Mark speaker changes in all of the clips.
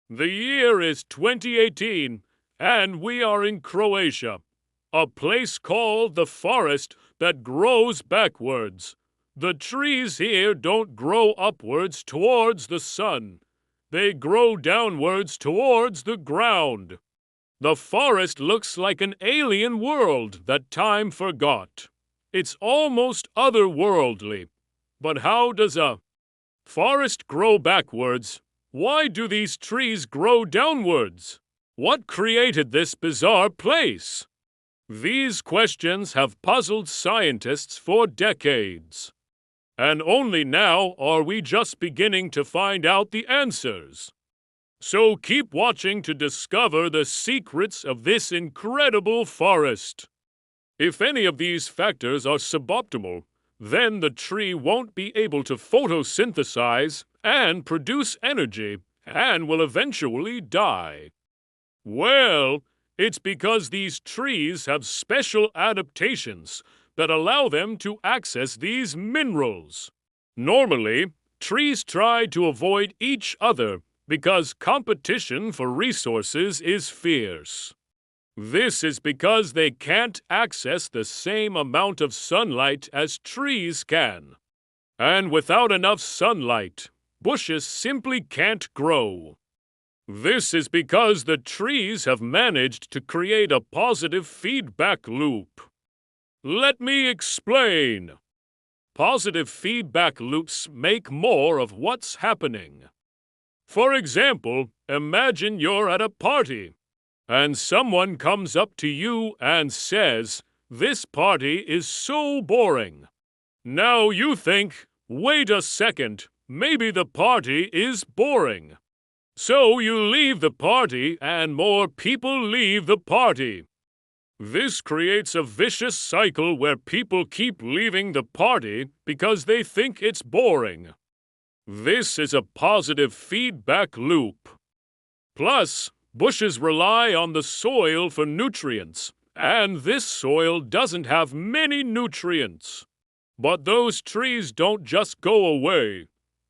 Speaker 1: The year is 2018, and we are in Croatia, a place called the forest that grows backwards. The trees here don't grow upwards towards the sun. They grow downwards towards the ground. The forest looks like an alien world that time forgot. It's almost otherworldly. But how does a forest grow backwards? Why do these trees grow downwards? What created this bizarre place? These questions have puzzled scientists for decades. And only now are we just beginning to find out the answers. So keep watching to discover the secrets of this incredible forest. If any of these factors are suboptimal, then the tree won't be able to photosynthesize and produce energy and will eventually die. Well, it's because these trees have special adaptations that allow them to access these minerals. Normally, trees try to avoid each other because competition for resources is fierce. This is because they can't access the same amount of sunlight as trees can. And without enough sunlight, bushes simply can't grow. This is because the trees have managed to create a positive feedback loop. Let me explain. Positive feedback loops make more of what's happening. For example, imagine you're at a party, and someone comes up to you and says, "This party is so boring." Now you think, "Wait a second, maybe the party is boring." So you leave the party and more people leave the party. This creates a vicious cycle where people keep leaving the party because they think it's boring. This is a positive feedback loop. Plus, bushes rely on the soil for nutrients, and this soil doesn't have many nutrients. But those trees don't just go away.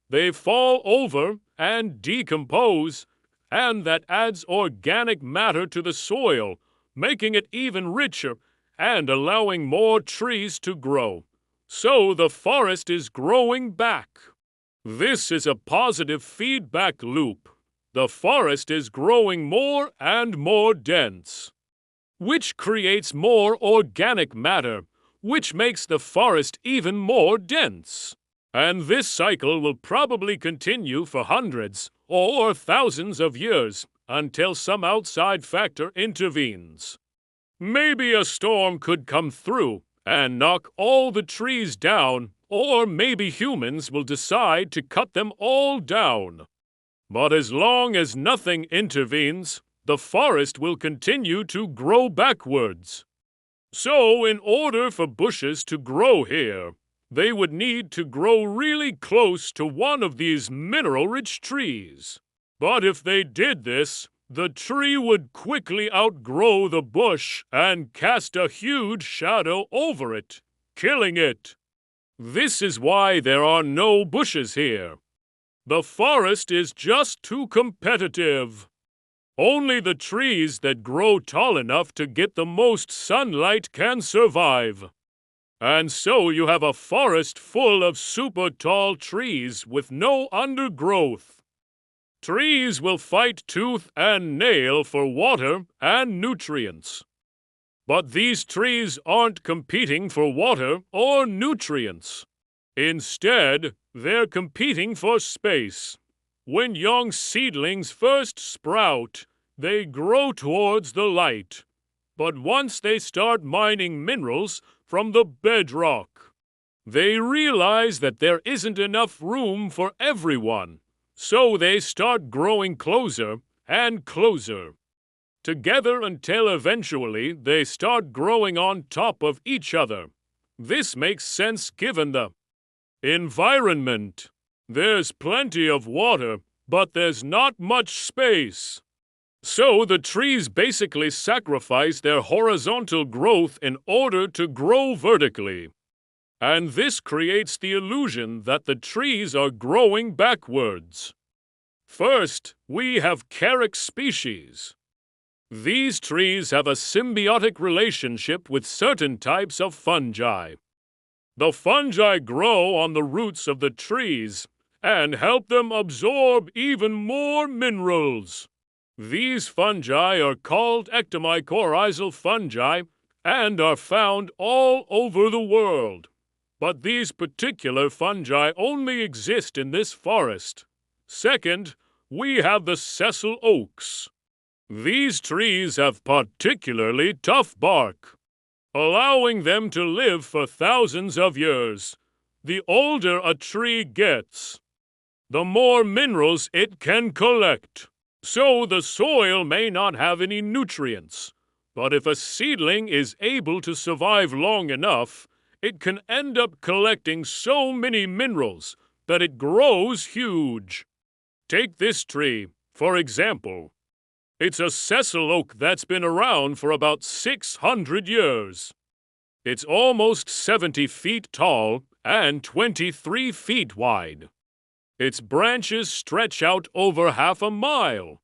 Speaker 1: They fall over and decompose, and that adds organic matter to the soil, making it even richer and allowing more trees to grow. So the forest is growing back. This is a positive feedback loop. The forest is growing more and more dense, which creates more organic matter, which makes the forest even more dense. And this cycle will probably continue for hundreds or thousands of years until some outside factor intervenes. Maybe a storm could come through and knock all the trees down, or maybe humans will decide to cut them all down. But as long as nothing intervenes, the forest will continue to grow backwards. So, in order for bushes to grow here, they would need to grow really close to one of these mineral-rich trees. But if they did this, the tree would quickly outgrow the bush and cast a huge shadow over it, killing it. This is why there are no bushes here. The forest is just too competitive. Only the trees that grow tall enough to get the most sunlight can survive. And so you have a forest full of super tall trees with no undergrowth. Trees will fight tooth and nail for water and nutrients. But these trees aren't competing for water or nutrients. Instead, they're competing for space. When young seedlings first sprout, they grow towards the light. But once they start mining minerals from the bedrock, they realize that there isn't enough room for everyone. So they start growing closer and closer, together until eventually they start growing on top of each other. This makes sense given the environment. There's plenty of water, but there's not much space. So the trees basically sacrifice their horizontal growth in order to grow vertically. And this creates the illusion that the trees are growing backwards. First, we have Carex species. These trees have a symbiotic relationship with certain types of fungi. The fungi grow on the roots of the trees and help them absorb even more minerals. These fungi are called ectomycorrhizal fungi and are found all over the world. But these particular fungi only exist in this forest. Second, we have the sessile oaks. These trees have particularly tough bark, allowing them to live for thousands of years. The older a tree gets, the more minerals it can collect. So the soil may not have any nutrients, but if a seedling is able to survive long enough, it can end up collecting so many minerals that it grows huge. Take this tree, for example. It's a sessile oak that's been around for about 600 years. It's almost 70 feet tall and 23 feet wide. Its branches stretch out over half a mile.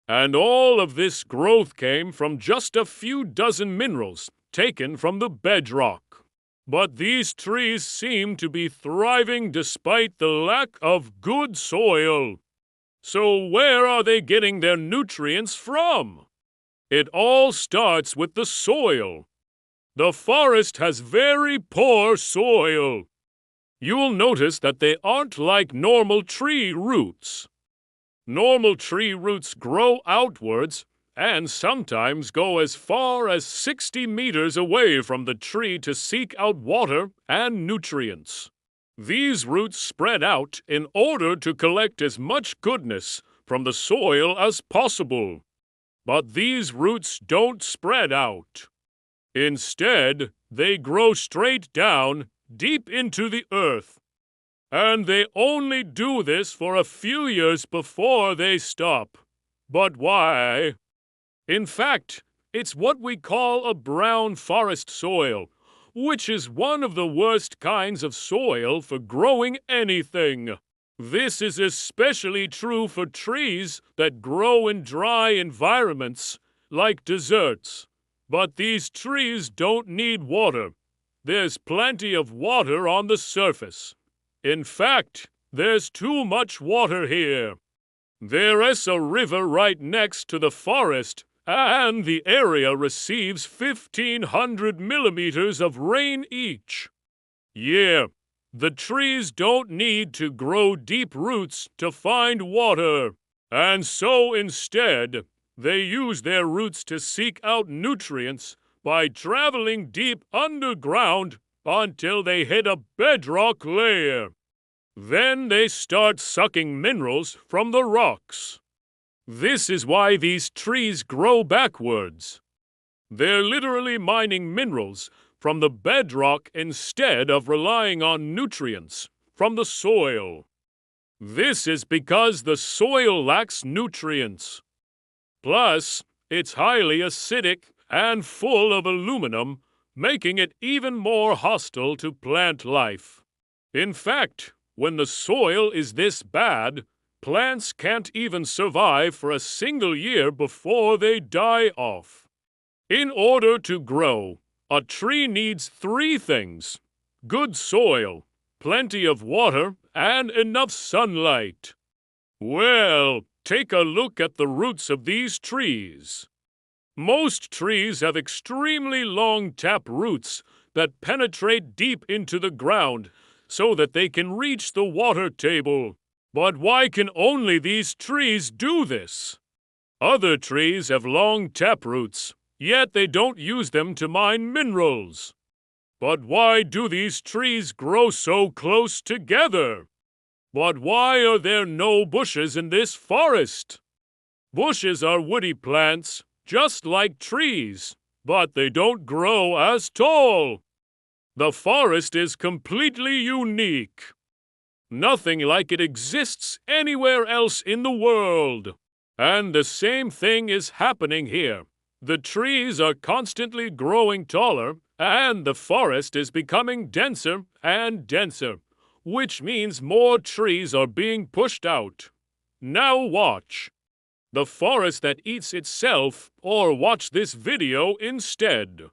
Speaker 1: And all of this growth came from just a few dozen minerals taken from the bedrock. But these trees seem to be thriving despite the lack of good soil. So where are they getting their nutrients from? It all starts with the soil. The forest has very poor soil. You'll notice that they aren't like normal tree roots. Normal tree roots grow outwards and sometimes go as far as 60 meters away from the tree to seek out water and nutrients. These roots spread out in order to collect as much goodness from the soil as possible. But these roots don't spread out. Instead, they grow straight down, deep into the earth. And they only do this for a few years before they stop. But why? In fact, it's what we call a brown forest soil, which is one of the worst kinds of soil for growing anything. This is especially true for trees that grow in dry environments, like deserts. But these trees don't need water. There's plenty of water on the surface. In fact, there's too much water here. There is a river right next to the forest, and the area receives 1,500 millimeters of rain each. Yeah, the trees don't need to grow deep roots to find water. And so instead, they use their roots to seek out nutrients by traveling deep underground until they hit a bedrock layer. Then they start sucking minerals from the rocks. This is why these trees grow backwards. They're literally mining minerals from the bedrock instead of relying on nutrients from the soil. This is because the soil lacks nutrients. Plus, it's highly acidic and full of aluminum, making it even more hostile to plant life. In fact, when the soil is this bad, plants can't even survive for a single year before they die off. In order to grow, a tree needs 3 things: good soil, plenty of water, and enough sunlight. Well, take a look at the roots of these trees. Most trees have extremely long tap roots that penetrate deep into the ground so that they can reach the water table. But why can only these trees do this? Other trees have long taproots, yet they don't use them to mine minerals. But why do these trees grow so close together? But why are there no bushes in this forest? Bushes are woody plants, just like trees, but they don't grow as tall. The forest is completely unique. Nothing like it exists anywhere else in the world. And the same thing is happening here. The trees are constantly growing taller, and the forest is becoming denser and denser, which means more trees are being pushed out. Now watch. The forest that eats itself, or watch this video instead.